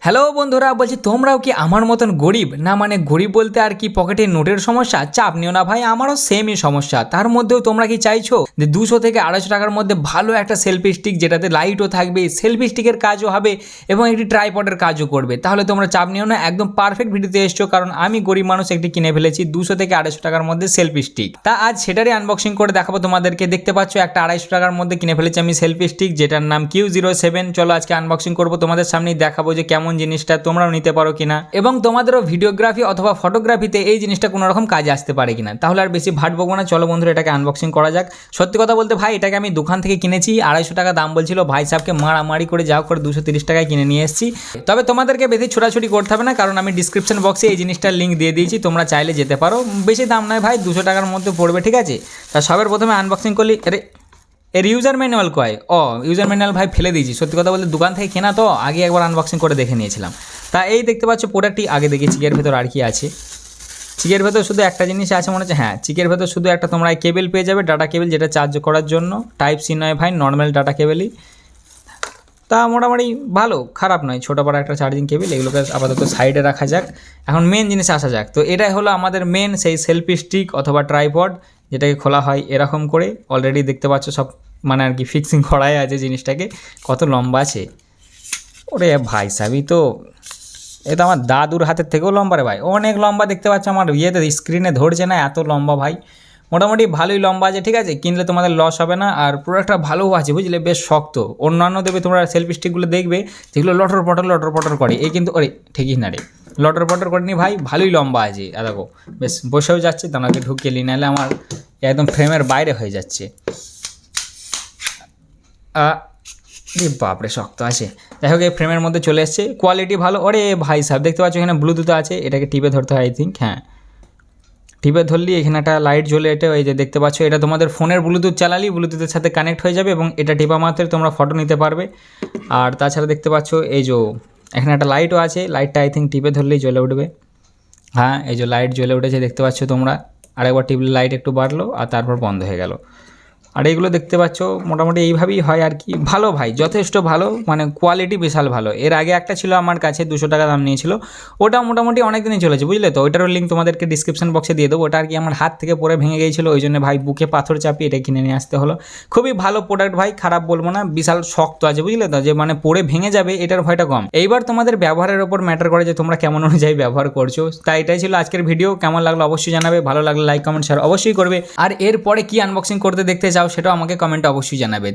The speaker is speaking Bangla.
হ্যালো বন্ধুরা, বলছি তোমরাও কি আমার মতন গরিব? না মানে গরিব বলতে আর কি পকেটে নোটের সমস্যা? চাপ নিও না ভাই, আমারও সেমই সমস্যা। তার মধ্যেও তোমরা কি চাইছো যে 200 থেকে 250 টাকার মধ্যে ভালো একটা সেলফি স্টিক, যেটাতে লাইটও থাকবে, সেলফি স্টিকের কাজও হবে এবং একটি ট্রাইপডের কাজও করবে? তাহলে তোমরা চাপ নিও না, একদম পারফেক্ট ভিডিওতে এসছো, কারণ আমি গরিব মানুষ একটি কিনে ফেলেছি 200 থেকে 250 টাকার মধ্যে সেলফি স্টিক। তা আজ সেটারই আনবক্সিং করে দেখাবো তোমাদেরকে। দেখতে পাচ্ছ একটা 250 টাকার মধ্যে কিনে ফেলেছি আমি সেলফি স্টিক, যেটার নাম Q07। চলো আজকে আনবক্সিং করবো, তোমাদের সামনেই দেখাবো যে কেমন জিনিসটা, তোমরাও নিতে পারো কিনা এবং তোমাদেরও ভিডিওগ্রাফি অথবা ফটোগ্রাফিতে এই জিনিসটা কোনো রকম কাজে আসতে পারে কিনা। তাহলে আর বেশি ভাট বকবো না, চলো বন্ধুরা এটাকে আনবক্সিং করা যাক। সত্যি কথা বলতে ভাই, এটাকে আমি দোকান থেকে কিনেছি, 250 টাকা দাম বলছিল, ভাই সাহেবকে মারামারি করে যাও করে 230 টাকায় কিনে নিয়ে এসেছি। তবে তোমাদেরকে বেশি ছোটাছুটি করতে হবে না, কারণ আমি ডিসক্রিপশন বক্সে এই জিনিসটার লিঙ্ক দিয়ে দিয়েছি, তোমরা চাইলে যেতে পারো। বেশি দাম নয় ভাই, 200 টাকার মধ্যে পড়বে, ঠিক আছে। তা সবার প্রথমে আনবক্সিং করলি এর ইউজার ম্যানুয়াল কয়? ইউজার ম্যানুয়াল ভাই ফেলে দিয়েছি। সত্যি কথা বলতে দোকান থেকে কেনা তো, আগে একবার আনবক্সিং করে দেখে নিয়েছিলাম। তা এই দেখতে পাচ্ছ প্রোডাক্টটি, আগে দেখি চিকের ভেতর আর কি আছে। চিকের ভেতর শুধু একটা জিনিস আছে মনে হচ্ছে, হ্যাঁ চিকের ভেতর শুধু একটা তোমরা কেবল পেয়ে যাবে, ডাটা কেবল, যেটা চার্জ করার জন্য। টাইপ সি নয় ভাই, নর্মাল ডাটা কেবলই। তা মোটামুটি ভালো, খারাপ নয়, ছোটো বড় একটা চার্জিং কেবল। এগুলোকে আপাতত সাইডে রাখা যাক, এখন মেন জিনিসে আসা যাক। তো এটাই হলো আমাদের মেন সেই সেলফি স্টিক অথবা ট্রাইপড, যেটাকে খোলা হয় এরকম করে। অলরেডি দেখতে পাচ্ছ সব মানে আর কি ফিক্সিং করাই আছে জিনিসটাকে। কত লম্বা আছে ওরে ভাই সাবি, তো এটা আমার দাদুর হাতের থেকেও লম্বা রে ভাই, অনেক লম্বা। দেখতে পাচ্ছ আমার ইয়েতে স্ক্রিনে ধরছে না, এত লম্বা ভাই। মোটামুটি ভালোই লম্বা আছে, ঠিক আছে, কিনলে তোমাদের লস হবে না। আর প্রোডাক্টটা ভালোও আছে বুঝলে, বেশ শক্ত। অন্যান্য দেবে তোমরা সেলফি স্টিকগুলো দেখবে যেগুলো লটর পটর করে, এই কিন্তু ওরে ঠিকই না রে, লটর পটর করেনি ভাই, ভালোই লম্বা আছে। আর দেখো বেশ বসেও যাচ্ছে, তোমাকে ঢুকিয়ে নিই, নাহলে আমার একদম ফ্রেমের বাইরে হয়ে যাচ্ছে। বাপরে শক্ত আছে। যাই হোক, এই ফ্রেমের মধ্যে চলে এসছে, কোয়ালিটি ভালো। ওরে ভাই সাহেব দেখতে পাচ্ছ এখানে ব্লুটুথ আছে, এটাকে টিপে ধরতে হয় আই থিঙ্ক। হ্যাঁ, টিপে ধরলি এখানে একটা লাইট জ্বলে, এটা এই যে দেখতে পাচ্ছ, এটা তোমাদের ফোনের ব্লুটুথ চালালি ব্লুটুথের সাথে কানেক্ট হয়ে যাবে এবং এটা টিপা মাত্রই তোমরা ফটো নিতে পারবে। আর তাছাড়া দেখতে পাচ্ছ এই যে এখানে একটা লাইটও আছে, লাইটটা আই থিঙ্ক টিপে ধরলেই জ্বলে উঠবে। হ্যাঁ, এই যে লাইট জ্বলে উঠেছে দেখতে পাচ্ছ তোমরা। আরেকবার টিপলে লাইট একটু বাড়লো আর তারপর বন্ধ হয়ে গেল। আর এইগুলো দেখতে পাচ্ছ মোটামুটি এইভাবেই হয় আর কি। ভালো ভাই, যথেষ্ট ভালো, মানে কোয়ালিটি বিশাল ভালো। এর আগে একটা ছিল আমার কাছে, 200 টাকা দাম নিয়েছিল, ওটা মোটামুটি অনেক দিনই চলেছে বুঝলে তো। ওইটারও লিঙ্ক তোমাদেরকে ডিসক্রিপশন বক্সে দিয়ে দেবো। ওটা আর কি আমার হাত থেকে পরে ভেঙে গিয়েছিলো, ওই জন্য ভাই বুকে পাথর চাপিয়ে এটা কিনে নিয়ে আসতে হলো। খুবই ভালো প্রোডাক্ট ভাই, খারাপ বলবো না, বিশাল শক্ত আছে বুঝলে তো, যে মানে পরে ভেঙে যাবে এটার ভয়টা কম। এইবার তোমাদের ব্যবহারের ওপর ম্যাটার করে যে তোমরা কেমন অনুযায়ী ব্যবহার করছো। তাই এটাই ছিল আজকের ভিডিও। কেমন লাগলো অবশ্যই জানাবে, ভালো লাগলে লাইক কমেন্ট শেয়ার অবশ্যই করবে। আর এরপরে কি আনবক্সিং করতে দেখতে চাও সেটাও আমাকে কমেন্টে অবশ্যই জানাবে।